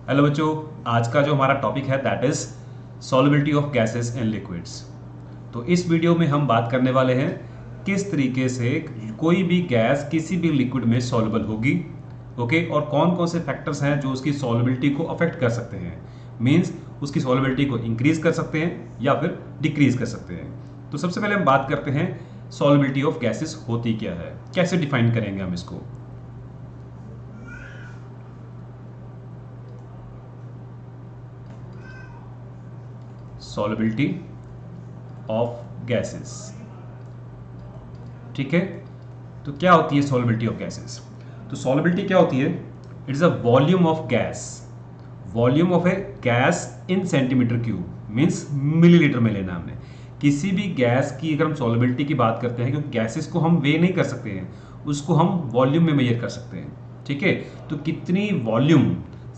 Hello बच्चों, आज का जो हमारा टॉपिक है that is solubility of gases and liquids. तो इस वीडियो में हम बात करने वाले हैं किस तरीके से कोई भी गैस किसी भी लिक्विड में सॉल्युबल होगी, ओके, और कौन कौन से फैक्टर्स हैं जो उसकी सॉल्युबिलिटी को अफेक्ट कर सकते हैं। मींस उसकी सॉल्युबिलिटी को इंक्रीज कर सकते हैं या फिर डिक्रीज कर सकते हैं। तो सबसे पहले हम बात करते हैं सॉल्युबिलिटी ऑफ गैसेस होती क्या है, कैसे डिफाइन करेंगे हम इसको। सॉल्युबिलिटी ऑफ गैसेस, ठीक है। तो क्या होती है सॉल्युबिलिटी ऑफ गैसेस? तो सॉल्युबिलिटी क्या होती है? It is a volume of gas, volume of A gas in centimetre cube, means millilitre में लेना हमने। किसी भी गैस की अगर हम सॉल्युबिलिटी की बात करते हैं, क्योंकि गैसेस को हम वे नहीं कर सकते हैं, उसको हम वॉल्यूम में मेजर कर सकते हैं, ठीक है। तो कितनी वॉल्यूम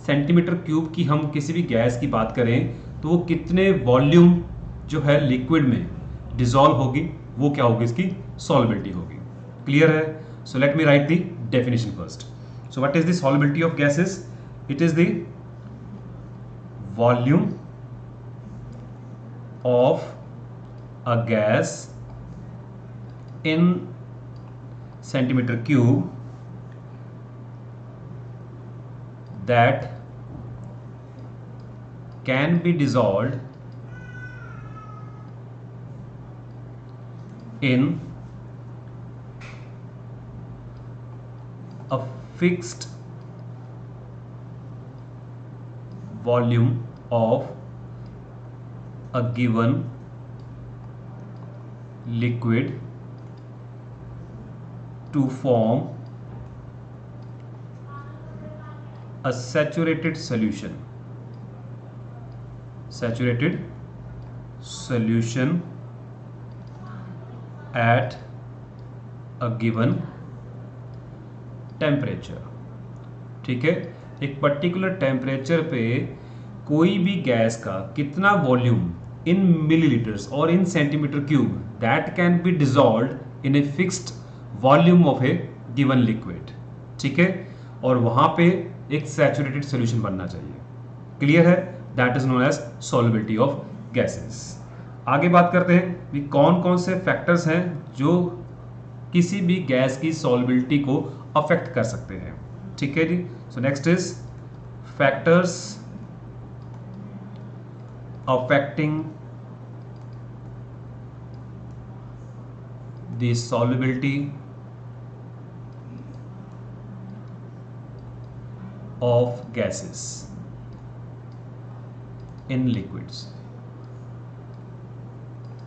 सेंटीमीटर क्यूब की हम किसी भी गैस की बात करें तो वो कितने वॉल्यूम जो है लिक्विड में डिसॉल्व होगी, वो क्या होगी, इसकी सॉल्युबिलिटी होगी। क्लियर है? So let me right the definition first. So what is the solubility of gases? It is the volume of a gas in centimetre cube that can be dissolved in a fixed volume of a given liquid to form a saturated solution at a given temperature, ठीक है। एक particular temperature पे कोई भी gas का कितना volume इन millilitres और इन centimetre cube that can be dissolved in a fixed volume of A given liquid, ठीक है। और वहां पे एक सैचुरेटेड सॉल्यूशन बनना चाहिए। क्लियर है? That is known as solubility of gases. आगे बात करते हैं कि कौन कौन से फैक्टर्स हैं जो किसी भी गैस की सॉल्युबिलिटी को अफेक्ट कर सकते हैं, ठीक है जी। So next is factors affecting the solubility of gases in liquids,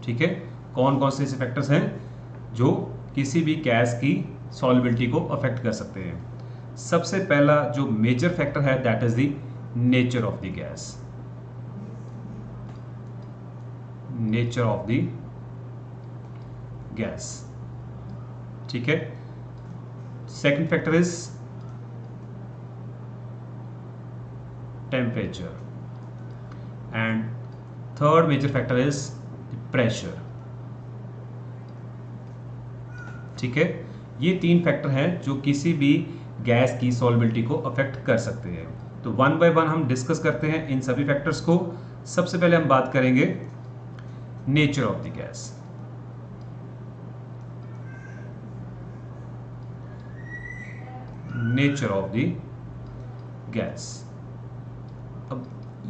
ठीक है। कौन कौन से ऐसे फैक्टर्स हैं जो किसी भी गैस की सॉल्युबिलिटी को अफेक्ट कर सकते हैं? सबसे पहला जो मेजर फैक्टर है that is the nature of the gas, nature of the gas, ठीक है। Second factor is temperature and third major factor is pressure, ठीक है। ये तीन फैक्टर हैं जो किसी भी गैस की सॉल्युबिलिटी को अफेक्ट कर सकते हैं। तो वन बाय वन हम डिस्कस करते हैं इन सभी फैक्टर्स को। सबसे पहले हम बात करेंगे nature of the gas. Nature of the gas, अब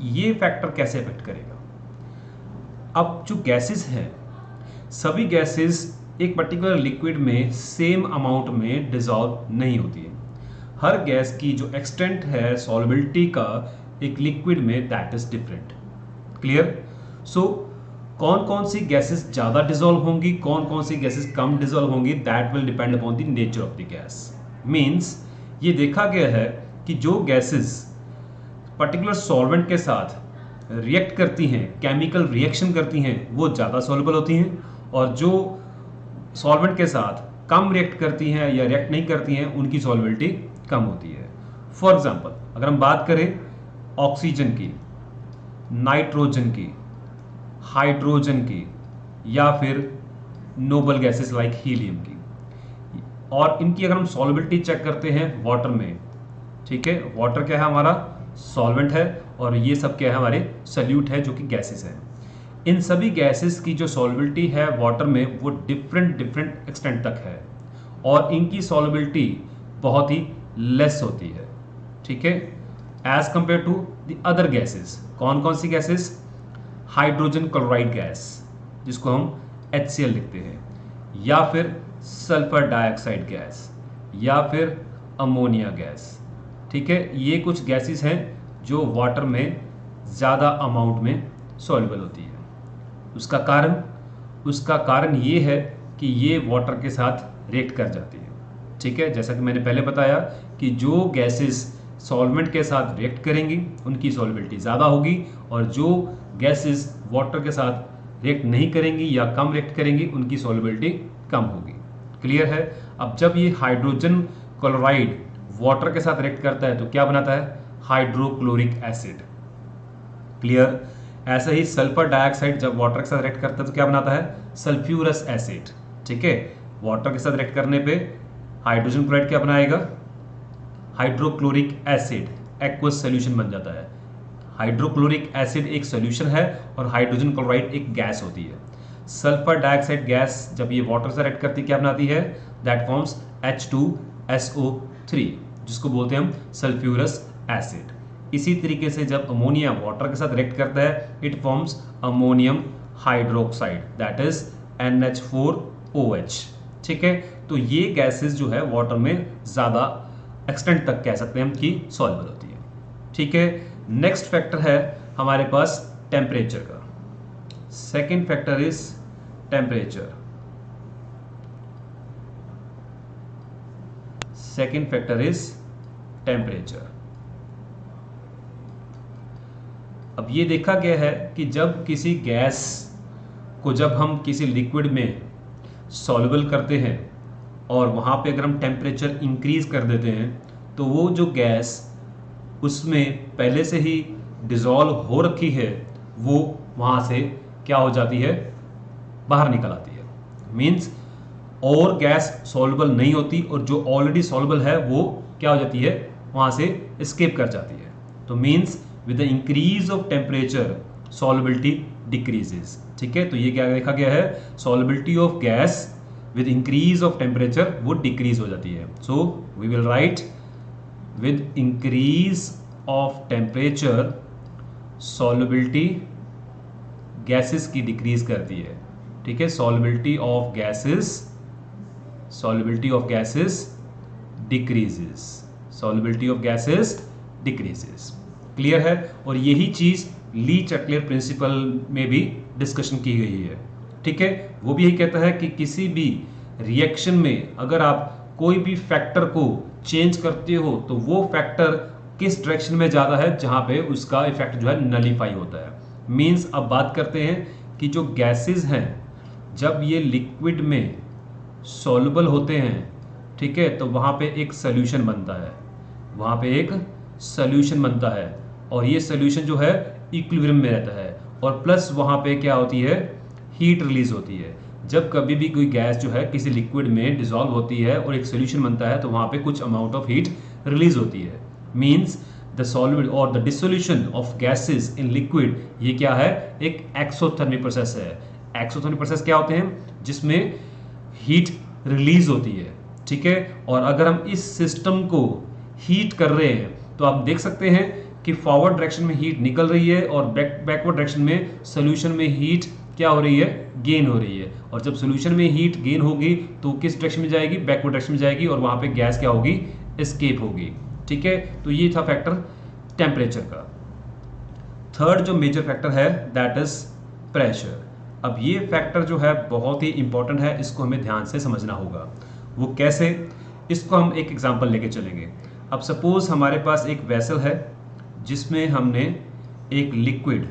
ये फैक्टर कैसे अफेक्ट करेगा? अब जो गैसेस हैं, सभी गैसेस एक पर्टिकुलर लिक्विड में सेम अमाउंट में डिसॉल्व नहीं होती है। हर गैस की जो एक्सटेंट है सॉल्युबिलिटी का एक लिक्विड में दैट इज डिफरेंट। क्लियर? सो कौन कौन सी गैसेस ज़्यादा डिसॉल्व होंगी, कौन कौन सी गैसेस कम डिसॉल्व होंगी, that will depend upon the nature of the gas. Means ये देखा गया है कि जो गैसेस पर्टिकुलर सॉल्वेंट के साथ रिएक्ट करती हैं, केमिकल रिएक्शन करती हैं, वो ज़्यादा सॉल्युबल होती हैं, और जो सॉल्वेंट के साथ कम रिएक्ट करती हैं या रिएक्ट नहीं करती हैं, उनकी सॉल्युबिलिटी कम होती है। फॉर एग्जांपल अगर हम बात करें ऑक्सीजन की, नाइट्रोजन की, हाइड्रोजन की, या फिर नोबल गैसेस लाइक हीलियम की, और इनकी अगर हम सॉल्युबिलिटी चेक करते हैं वाटर में, ठीक है, वाटर क्या है हमारा सॉल्वेंट है और ये सब क्या है, हमारे सल्यूट है जो कि गैसेस हैं। इन सभी गैसेस की जो सॉल्युबिलिटी है वाटर में वो डिफरेंट एक्सटेंट तक है और इनकी सॉल्युबिलिटी बहुत ही लेस होती है, ठीक है, as compare to the other gases. कौन कौन सी गैसेस? हाइड्रोजन क्लोराइड गैस जिसको हम HCl लिखते हैं, या फिर सल्फर डाइऑक्साइड गैस, या फिर अमोनिया गैस, ठीक है। ये कुछ गैसेस हैं जो वाटर में ज़्यादा अमाउंट में सॉल्युबल होती है। उसका कारण ये है कि ये वाटर के साथ रिएक्ट कर जाती है, ठीक है। जैसा कि मैंने पहले बताया कि जो गैसेस सॉल्वेंट के साथ रिएक्ट करेंगी उनकी सॉल्युबिलिटी ज़्यादा होगी और जो गैसेस वाटर के साथ रिएक्ट नहीं करेंगी या कम रिएक्ट करेंगी उनकी सॉल्युबिलिटी कम होगी। क्लियर है? अब जब ये हाइड्रोजन क्लोराइड वाटर के साथ रिएक्ट करता है तो क्या बनाता है? Hydrochloric acid. क्लियर? ऐसे ही सल्फर डाइऑक्साइड जब वाटर के साथ रिएक्ट करता है तो क्या बनाता है? सल्फ्यूरस एसिड, ठीक है। वाटर के साथ रिएक्ट करने पे हाइड्रोजन क्लोराइड क्या बनाएगा? हाइड्रोक्लोरिक एसिड, एक्वस सॉल्यूशन बन जाता है। हाइड्रोक्लोरिक एसिड एक सॉल्यूशन है और हाइड्रोजन क्लोराइड एक गैस होती है। सल्फर डाइऑक्साइड गैस जब ये वाटर से रिएक्ट करती है क्या बनाती है? दैट फॉर्म्स H2SO3 जिसको बोलते हैं हम सल्फ्यूरस एसिड। इसी तरीके से जब अमोनिया वाटर के साथ रिएक्ट करता है it forms ammonium hydroxide that is NH4OH, ठीक है। तो ये गैसेस जो है वाटर में ज़्यादा एक्सटेंट तक कह सकते हैं हम कि सॉल्युबल होती है, ठीक है। नेक्स्ट फैक्टर है हमारे पास टेम्परेचर का। Second factor is temperature. Second factor is temperature. अब ये देखा गया है कि जब किसी गैस को जब हम किसी लिक्विड में सॉल्युबल करते हैं और वहाँ पे अगर हम टेम्परेचर इंक्रीज कर देते हैं तो वो जो गैस उसमें पहले से ही डिसॉल्व हो रखी है वो वहाँ से क्या हो जाती है? बाहर निकल आती है। मीन्स और गैस सॉल्युबल नहीं होती और जो ऑलरेडी सॉल्युबल है वो क्या हो जाती है? वहाँ से एस्केप कर जाती है। तो means with the increase of temperature solubility decreases, ठीक है। तो ये क्या देखा गया है? Solubility of gas with increase of temperature वो डिक्रीज हो जाती है। So we will write with increase of temperature solubility gases की डिक्रीज करती है, ठीक है। Solubility of gases decreases, solubility of gases decreases. Clear है? और यही चीज ली चटलेर प्रिंसिपल में भी डिस्कशन की गई है, ठीक है। वो भी यही कहता है कि किसी भी रिएक्शन में अगर आप कोई भी फैक्टर को चेंज करते हो तो वो फैक्टर किस डायरेक्शन में ज़्यादा है जहां पे उसका इफेक्ट जो है नलीफाई होता है। मींस अब बात करते हैं कि जो गैसेस हैं जब ये लिक्विड में सॉल्युबल होते हैं, ठीक है, तो वहां पे एक सोल्यूशन बनता है और ये सोल्यूशन जो है इक्विलिब्रियम में रहता है और प्लस वहां पे क्या होती है? हीट रिलीज होती है। जब कभी भी कोई गैस जो है किसी लिक्विड में डिसॉल्व होती है और एक सोल्यूशन बनता है तो वहां पे कुछ अमाउंट ऑफ हीट रिलीज होती है। मींस द सॉल्वेंट और the dissolution of gases in liquid ये क्या है? एक एक्सोथर्मिक प्रोसेस है। एक्सोथर्मिक प्रोसेस क्या होते हैं? जिसमें हीट रिलीज होती है, ठीक है। और अगर हम इस सिस्टम को हीट कर रहे हैं तो आप देख सकते हैं कि फॉरवर्ड डायरेक्शन में हीट निकल रही है और बैकवर्ड डायरेक्शन में सोल्यूशन में हीट क्या हो रही है? गेन हो रही है। और जब सोल्यूशन में हीट गेन होगी तो किस डायरेक्शन में जाएगी? बैकवर्ड डायरेक्शन में जाएगी और वहां पे गैस क्या होगी? एस्केप होगी, ठीक है। तो ये था फैक्टर टेम्परेचर का। थर्ड जो मेजर फैक्टर है दैट इज प्रेशर। अब ये फैक्टर जो है बहुत ही इंपॉर्टेंट है, इसको हमें ध्यान से समझना होगा। वो कैसे? इसको हम एक एग्जांपल लेके चलेंगे। अब सपोज हमारे पास एक वेसल है जिसमें हमने एक लिक्विड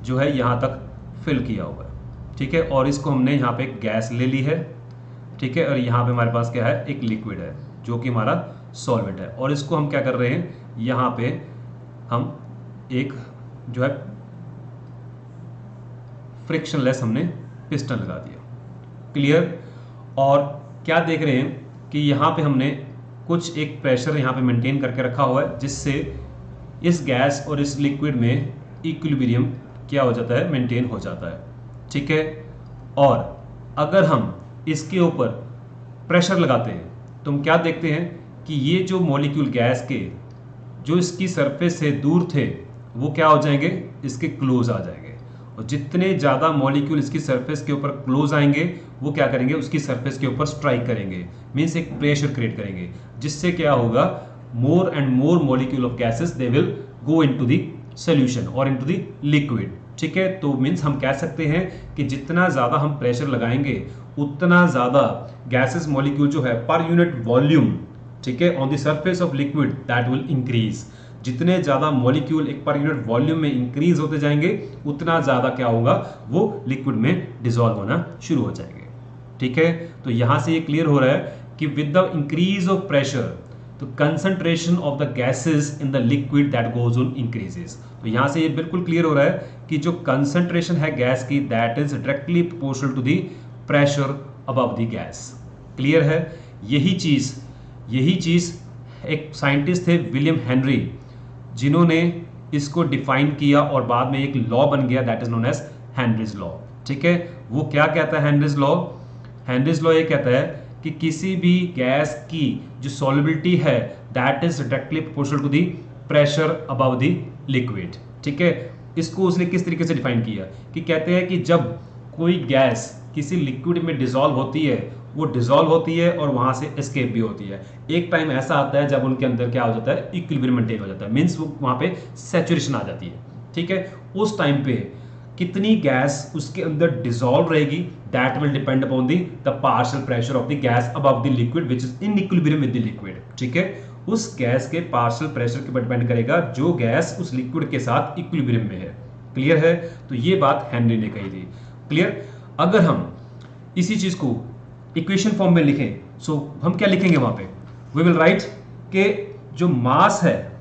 जो है यहाँ तक फिल किया हुआ है, ठीक है, और इसको हमने यहाँ पे गैस ले ली है, ठीक है, और यहाँ पे हमारे पास क्या है? एक लिक्विड है जो कि हमारा सॉल्वेंट है और इसको हम क्या कर रहे हैं? यहाँ पे हम एक जो है फ्रिक्शनलेस हमने पिस्टन लगा दिया। क्लियर? और क्या देख रहे हैं कि यहाँ पे हमने कुछ एक प्रेशर यहाँ पे मेंटेन करके रखा हुआ है जिससे इस गैस और इस लिक्विड में इक्विलिब्रियम क्या हो जाता है, मेंटेन हो जाता है, ठीक है। और अगर हम इसके ऊपर प्रेशर लगाते हैं तो हम क्या देखते हैं कि ये जो मॉलिक्यूल गैस के जो इसकी सरफेस से दूर थे वो क्या हो जाएंगे, इसके क्लोज आ जाएंगे। और जितने ज़्यादा मॉलिक्यूल इसकी सरफेस के ऊपर क्लोज आएंगे वो क्या करेंगे, उसकी सरफेस के ऊपर स्ट्राइक करेंगे, मीन्स एक प्रेशर क्रिएट करेंगे, जिससे क्या होगा, more and more molecule of gases they will go into the solution और इनटू द लिक्विड, ठीक है। तो मीन्स हम कह सकते हैं कि जितना ज़्यादा हम प्रेशर लगाएंगे उतना ज़्यादा गैसेस मॉलिक्यूल जो है पर यूनिट वॉल्यूम, ठीक है, on the surface of liquid that will increase. जितने ज़्यादा मॉलिक्यूल एक पर यूनिट वॉल्यूम में इंक्रीज होते जाएंगे उतना ज़्यादा क्या होगा, वो लिक्विड में डिसॉल्व होना शुरू हो जाएंगे, ठीक है। तो यहाँ से ये क्लियर हो रहा है कि with the increase of pressure तो concentration of the gases in the liquid that goes on increases. तो यहाँ से ये बिल्कुल क्लियर हो रहा है कि जो कंसंट्रेशन है गैस की that is directly proportional to the pressure above the gas. Clear है। यही चीज़ एक साइंटिस्ट थे विलियम हेनरी, जिन्होंने इसको डिफाइन किया और बाद में एक लॉ बन गया that is known as Henry's law, ठीक है। वो क्या कहता है हेनरीज लॉ? हेनरीज लॉ ये कहता है कि किसी भी गैस की जो सॉल्युबिलिटी है that is directly proportional to the pressure above the liquid, ठीक है। इसको उसने किस तरीके से डिफाइन किया कि कहते हैं कि जब कोई गैस किसी लिक्विड में डिसॉल्व होती है वो डिसॉल्व होती है और वहां से एस्केप भी होती है। एक टाइम ऐसा आता है जब उनके अंदर क्या हो जाता है, इक्विलिब्रियम मेंटेन हो जाता है, मींस वो वहां पे सैचुरेशन आ जाती है, ठीक है। उस टाइम पे कितनी गैस उसके अंदर डिसॉल्व रहेगी that will depend upon the partial pressure of the gas above the liquid which is in equilibrium with the liquid, ठीक है। उस गैस के पार्शियल प्रेशर के ऊपर डिपेंड करेगा जो गैस उस लिक्विड के साथ इक्विलिब्रियम में है। क्लियर है। तो ये बात हेनरी ने कही थी। क्लियर। अगर हम इसी चीज को इक्वेशन फॉर्म में लिखें सो हम क्या लिखेंगे वहां पे, वी विल राइट के जो मास है,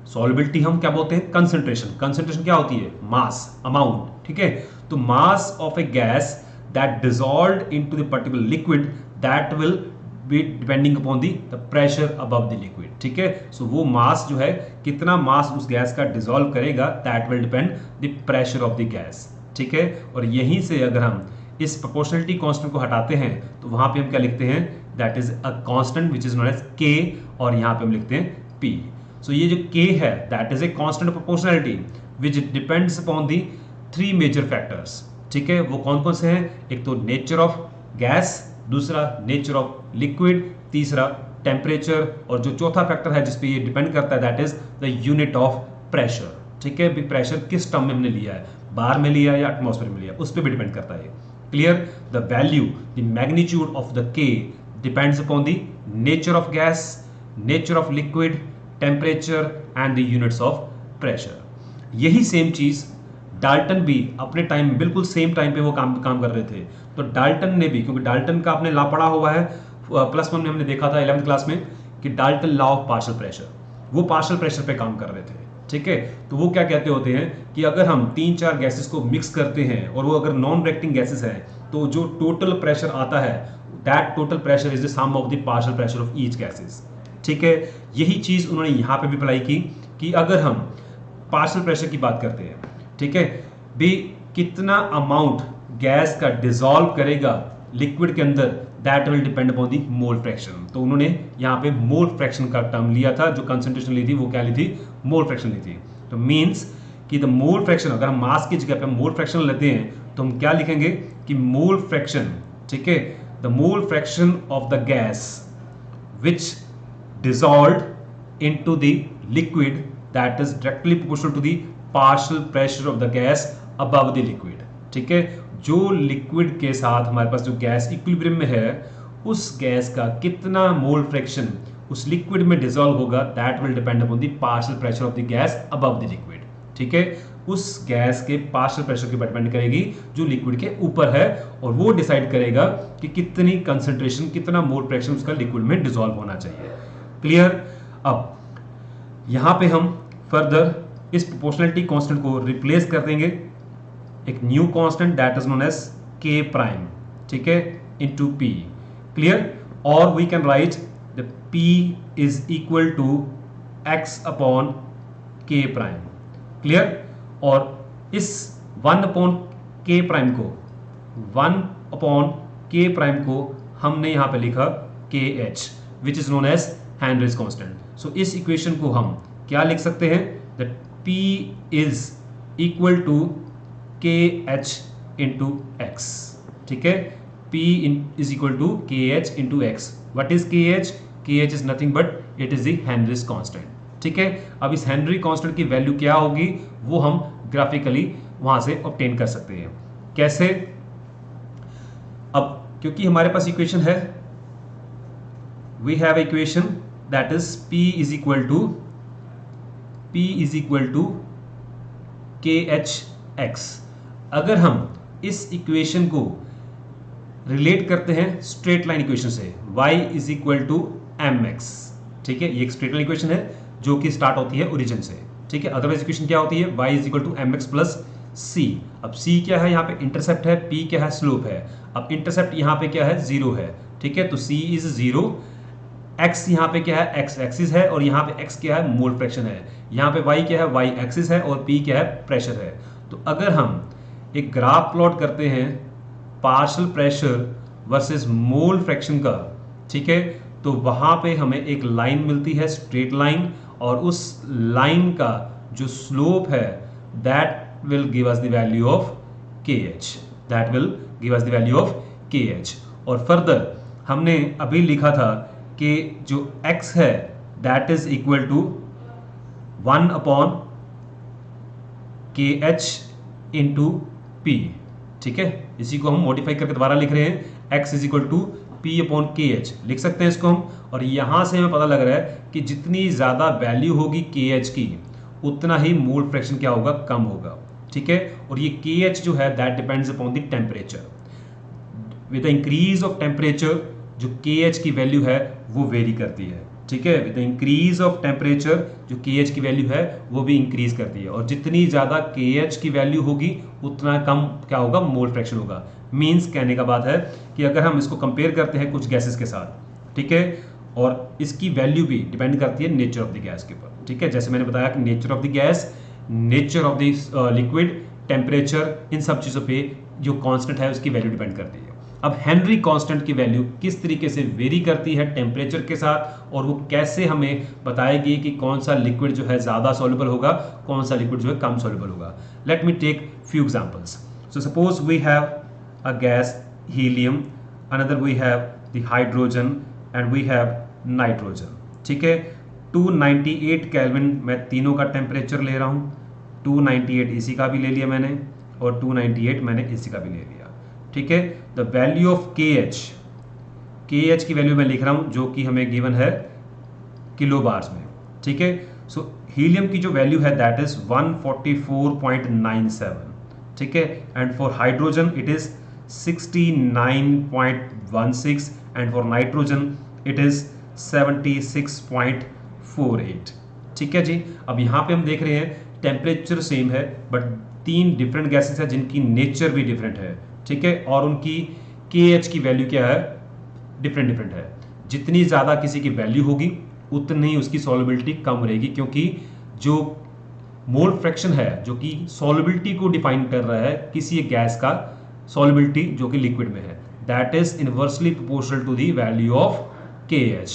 सॉल्युबिलिटी हम क्या बोलते हैं, कंसंट्रेशन क्या होती है, मास, अमाउंट, ठीक है। तो mass of A gas that dissolved into the particular liquid that will be depending upon the pressure above the liquid, ठीक है। सो वो मास जो है, कितना मास उस गैस का डिसॉल्व करेगा that will depend the pressure of the gas, ठीक है। और यहीं से अगर हम इस प्रोपोर्शनलिटी कांस्टेंट को हटाते हैं तो वहां पे हम क्या लिखते हैं, that is a constant which is known as K, और यहां पे हम लिखते हैं पी। सो ये जो के है that is a constant of proportionality which depends upon the three major factors, ठीक है। वो कौन कौन से हैं, एक तो नेचर ऑफ गैस, दूसरा नेचर ऑफ लिक्विड, तीसरा टेम्परेचर, और जो चौथा फैक्टर है जिसपे ये डिपेंड करता है that is the unit of pressure, ठीक है। प्रेशर किस टर्म में हमने लिया है, बार में लिया या एटमॉस्फेयर में लिया, उस पर भी डिपेंड करता है। Clear. The value, the magnitude of the K depends upon the nature of gas, nature of liquid, temperature and the units of pressure. यही सेम चीज डाल्टन भी अपने टाइम बिल्कुल सेम टाइम पे वो काम कर रहे थे। तो डाल्टन ने भी, क्योंकि डाल्टन का आपने लॉ पढ़ा हुआ है +1 में हमने देखा था 11th क्लास में कि Dalton law of partial pressure, वो पार्शियल प्रेशर पे काम कर रहे थे, ठीक है। तो वो क्या कहते होते हैं कि अगर हम 3-4 गैसेस को मिक्स करते हैं और वो अगर नॉन रिएक्टिंग गैसेस हैं तो जो टोटल प्रेशर आता है that total pressure is the sum of the partial pressure of each gases, ठीक है। यही चीज उन्होंने यहाँ पे भी अप्लाई की कि अगर हम पार्शियल प्रेशर की बात करते हैं, ठीक है, भी कितना अमाउंट गैस का डिसॉल्व करेगा लिक्विड के अंदर that will depend upon the mole fraction. तो उन्होंने यहाँ पे मोल फ्रैक्शन का टर्म लिया था, जो कंसंट्रेशन ली थी वो क्या ली थी, मोल फ्रैक्शन ली थी। तो मीन्स कि द मोल फ्रैक्शन, अगर हम मास की जगह पे मोल फ्रैक्शन लेते हैं तो हम क्या लिखेंगे कि मोल फ्रैक्शन, ठीक है, the mole fraction of the gas which dissolved into the liquid that is directly proportional to the partial pressure of the gas above the liquid, ठीक है। जो लिक्विड के साथ हमारे पास जो गैस इक्विलिब्रियम में है उस गैस का कितना मोल फ्रैक्शन उस लिक्विड में डिसॉल्व होगा that will depend upon the partial pressure of the gas above the liquid, ठीक है। उस गैस के पार्शियल प्रेशर के ऊपर डिपेंड करेगी जो लिक्विड के ऊपर है, और वो डिसाइड करेगा कि कितनी कंसंट्रेशन, कितना मोल फ्रैक्शन उसका लिक्विड में डिसॉल्व होना चाहिए। क्लियर। अब यहां पे हम फर्दर इस प्रोपोर्शनलिटी कांस्टेंट को रिप्लेस कर देंगे एक new constant that is known as K prime, ठीक है, इनटू पी। क्लियर। और we can write the P is equal to X upon K prime. Clear? और इस 1 अपॉन के प्राइम को 1 अपॉन के प्राइम को हमने यहां पे लिखा K H which is known as Henry's constant. So इस इक्वेशन को हम क्या लिख सकते हैं? That P is equal to K H into X. ठीक है, P is equal to K H into X. What is K H? K H is nothing but it is the Henry's constant. ठीक है, अब इस Henry constant की value क्या होगी वो हम ग्राफिकली वहां से ऑब्टेन कर सकते हैं। कैसे? अब क्योंकि हमारे पास इक्वेशन है, we have equation that is P is equal to K H X. अगर हम इस इक्वेशन को रिलेट करते हैं स्ट्रेट लाइन इक्वेशन से, y is equal to M X. ठीक है, ये एक स्ट्रेट लाइन इक्वेशन है जो कि स्टार्ट होती है ओरिजिन से। ठीक है, अदरवाइज इक्वेशन क्या होती है? y is equal to M x plus c. अब c क्या है? यहाँ पे इंटरसेप्ट है, p क्या है? स्लोप है। अब इंटरसेप्ट यहाँ पे क्या है? 0 है। ठीक है, तो c इज 0। x यहाँ पे क्या है? x एक्सिस है, और यहाँ पे x क्या है? मोल फ्रैक्शन है। यहाँ पे y क्या है? y एक्सिस है, और p क्या है? प्रेशर है। तो अगर हम एक ग्राफ प्लॉट करते हैं partial pressure versus mole fraction का, ठीक है, तो वहां पे हमें एक लाइन मिलती है, स्ट्रेट लाइन, और उस लाइन का जो स्लोप है that will give us the value of k h. That will give us the value of k h. और फर्दर हमने अभी लिखा था कि जो x है that is equal to 1 upon के एच इंटू पी। ठीक है, इसी को हम मॉडिफाई करके दोबारा लिख रहे हैं, x is equal to P upon के एच लिख सकते हैं इसको हम। और यहां से हमें पता लग रहा है कि जितनी ज्यादा वैल्यू होगी के एच की, उतना ही मोल फ्रैक्शन क्या होगा? कम होगा। ठीक है, और ये के एच जो है that depends upon the temperature. With the increase of temperature जो के एच की वैल्यू है वो वेरी करती है। ठीक है, with the increase of temperature जो के एच की वैल्यू है वो भी इंक्रीज करती है, और जितनी ज्यादा के एच की वैल्यू होगी उतना कम क्या होगा? मोल फ्रैक्शन होगा। मीन्स कहने का बात है कि अगर हम इसको कंपेयर करते हैं कुछ गैसेस के साथ, ठीक है, और इसकी वैल्यू भी डिपेंड करती है नेचर ऑफ द गैस के ऊपर। ठीक है, जैसे मैंने बताया कि nature of the gas, nature of the liquid, temperature, इन सब चीज़ों पे जो कांस्टेंट है उसकी वैल्यू डिपेंड करती है। अब हेनरी कांस्टेंट की वैल्यू किस तरीके से वेरी करती है टेम्परेचर के साथ, और वो कैसे हमें बताएगी कि कौन सा लिक्विड जो है ज़्यादा सॉल्युबल होगा, कौन सा लिक्विड जो है कम सॉल्युबल होगा। Let me take few examples. So suppose we have a gas helium, another we have the hydrogen and we have nitrogen। ठीक है, 298 केल्विन मैं तीनों का टेम्परेचर ले रहा हूँ, 298 इसी का भी ले लिया मैंने, और 298 मैंने इसी का भी ले लिया। ठीक है, the value of k H की वैल्यू मैं लिख रहा हूँ जो कि हमें गिवन है किलो बार्स में। ठीक है, सो हीलियम की जो वैल्यू है दैट इज 144.97। ठीक है, and for hydrogen it is 69.16 and for nitrogen it is 76.48। ठीक है जी, अब यहाँ पे हम देख रहे हैं टेम्परेचर सेम है बट 3 डिफरेंट गैसेस है जिनकी नेचर भी डिफरेंट है। ठीक है, और उनकी KH की वैल्यू क्या है? डिफरेंट है। जितनी ज़्यादा किसी की वैल्यू होगी उतनी ही उसकी सॉल्युबिलिटी कम रहेगी, क्योंकि जो मोल फ्रैक्शन है जो कि सॉल्युबिलिटी को डिफाइन कर रहा है किसी एक गैस का सॉल्युबिलिटी जो कि लिक्विड में है, that is inversely proportional to the value of KH।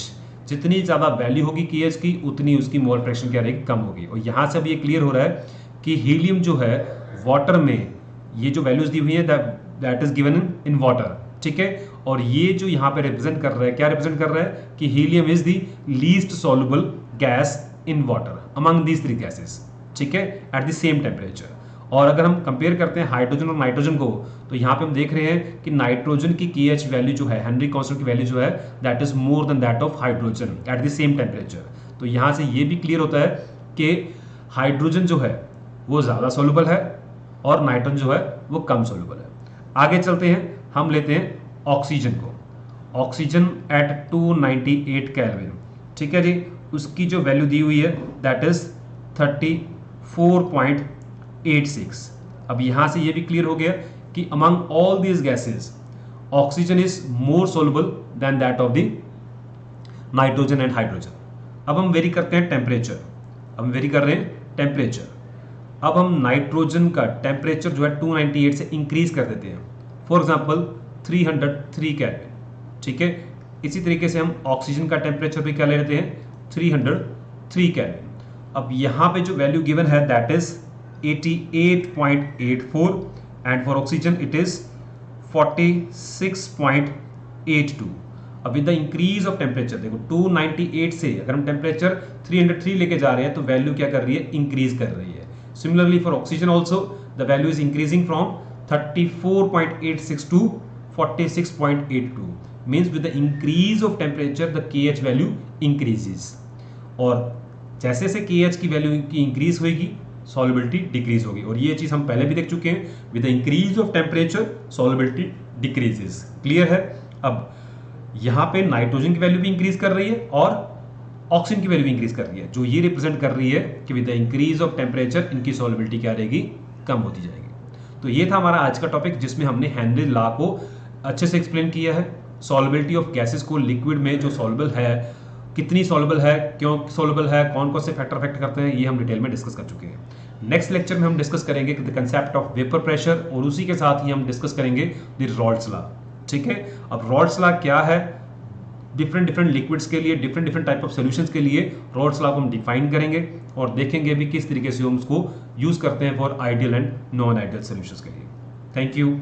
जितनी ज़्यादा वैल्यू होगी KH की उतनी उसकी मोल फ्रैक्शन क्या रहेगी? कम होगी। और यहाँ से अब ये क्लियर हो रहा है कि हीलियम जो है वाटर में, ये जो वैल्यूज दी हुई है that is given in water. ठीक है, और ये जो यहाँ पे रिप्रेजेंट कर रहा है, क्या रिप्रेजेंट कर रहा है? कि helium is the least soluble gas in water among these 3 gases. ठीक है, एट द सेम टेम्परेचर। और अगर हम कंपेयर करते हैं हाइड्रोजन और नाइट्रोजन को, तो यहाँ पे हम देख रहे हैं कि नाइट्रोजन की KH वैल्यू जो है, हेनरी कांस्टेंट की वैल्यू जो है that is more than that of hydrogen at the same temperature. तो यहाँ से ये भी क्लियर होता है कि हाइड्रोजन जो है वो ज़्यादा सॉल्युबल है और नाइट्रोजन जो है वो कम सॉल्युबल है। आगे चलते हैं, हम लेते हैं ऑक्सीजन को। Oxygen at 298 kelvin. ठीक है जी, उसकी जो वैल्यू दी हुई है दैट इज 34.86। अब यहां से ये भी क्लियर हो गया कि among all these gases oxygen is more soluble than that of the nitrogen and hydrogen. अब हम वेरी करते हैं टेम्परेचर, हम वेरी कर रहे हैं टेम्परेचर। अब हम नाइट्रोजन का टेम्परेचर जो है 298 से इंक्रीज कर देते हैं, फॉर एग्जांपल 303 केल्विन, ठीक है। इसी तरीके से हम ऑक्सीजन का टेम्परेचर भी क्या ले लेते हैं, 303 केल्विन। अब यहाँ पे जो वैल्यू गिवन है that is 88.84 and for oxygen it is 46.82। अब with the increase of temperature, देखो 298 से अगर हम टेम्परेचर 303 लेके जा रहे हैं तो वैल्यू क्या कर रही है, इंक्रीज कर रही है। Similarly for oxygen also the value is increasing from 34.86 to 46.82, means with the increase of temperature the KH value increases. और जैसे जैसे KH की वैल्यू की इंक्रीज होगी सॉल्युबिलिटी डिक्रीज होगी, और ये चीज हम पहले भी देख चुके हैं, with the increase of temperature solubility decreases. Clear है। अब यहां पे नाइट्रोजन की वैल्यू भी इंक्रीज कर रही है और ऑक्सीजन की वैल्यू भी इंक्रीज कर रही है, जो ये रिप्रेजेंट कर रही है कि with the increase of temperature इनकी सॉल्युबिलिटी क्या रहेगी, कम होती जाएगी। तो ये था हमारा आज का टॉपिक, जिसमें हमने हेनरी लॉ को अच्छे से एक्सप्लेन किया है। सॉल्युबिलिटी ऑफ गैसेस को लिक्विड में जो सॉल्युबल है, कितनी सॉल्युबल है, क्यों सॉल्युबल है, कौन कौन से फैक्टर अफेक्ट करते हैं, ये हम डिटेल में डिस्कस कर चुके हैं। नेक्स्ट लेक्चर में हम डिस्कस करेंगे the concept of vapour pressure, और उसी के साथ ही हम डिस्कस करेंगे द रॉल्स लॉ, ठीक है। अब रॉल्स लॉ क्या है, डिफरेंट लिक्विड्स के लिए, डिफरेंट टाइप ऑफ सॉल्यूशंस के लिए रॉल्स लॉ को हम डिफाइन करेंगे और देखेंगे भी किस तरीके से हम उसको यूज करते हैं for ideal and non ideal solutions के लिए। Thank you.